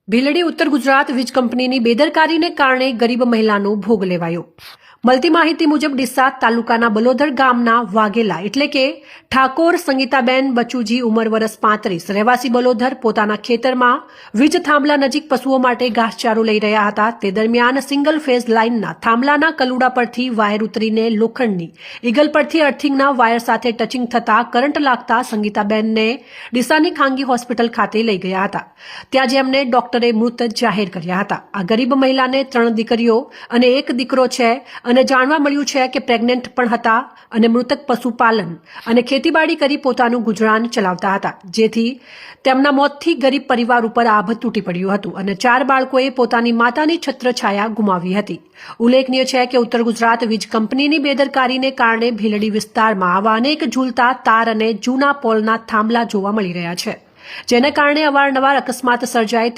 ભીલડી ઉત્તર ગુજરાત વીજ કંપનીની બેદરકારીને કારણે ગરીબ મહિલાનો ભોગ લેવાયો। મળતી માહિતી મુજબ ડીસા તાલુકાના બલોદર ગામના વાઘેલા એટલે કે ઠાકોર સંગીતાબેન બચુજી ઉંમર વર્ષ 35 રહેવાસી બલોદર પોતાના ખેતરમાં વીજ થાંભલા નજીક પશુઓ માટે ઘાસચારો લઈ રહ્યા હતા। તે દરમિયાન સિંગલ ફેઝ લાઇનના થાંભલાના કલુડા પરથી વાયર ઉતરીને લોખંડની ઈગલ પરથી અર્થિંગના વાયર સાથે ટચિંગ થતા કરંટ લાગતા સંગીતાબેનને ડીસાની ખાનગી હોસ્પિટલ ખાતે લઈ ગયા હતા। ત્યાં જેમને ડોક્ટરે મૃત જાહેર કર્યા હતા। આ ગરીબ મહિલાને 3 દીકરીઓ અને 1 દીકરો છે અને જાણવા મળ્યું છે કે પ્રેગ્નન્ટ પણ હતા અને મૃતક પશુપાલન અને ખેતીવાડી કરી પોતાનું ગુજરાન ચલાવતા હતા, જેથી તેમના મોતથી ગરીબ પરિવાર ઉપર આભ તૂટી પડ્યું હતું અને 4 બાળકોએ પોતાની માતાની છત્રછાયા ગુમાવી હતી। ઉલ્લેખનીય છે કે ઉત્તર ગુજરાત વીજ કંપનીની બેદરકારીને કારણે ભીલડી વિસ્તારમાં આવા અનેક ઝૂલતા તાર અને જૂના પોલના થાંભલા જોવા મળી રહ્યા છે, જેને કારણે અવારનવાર અકસ્માત સર્જાય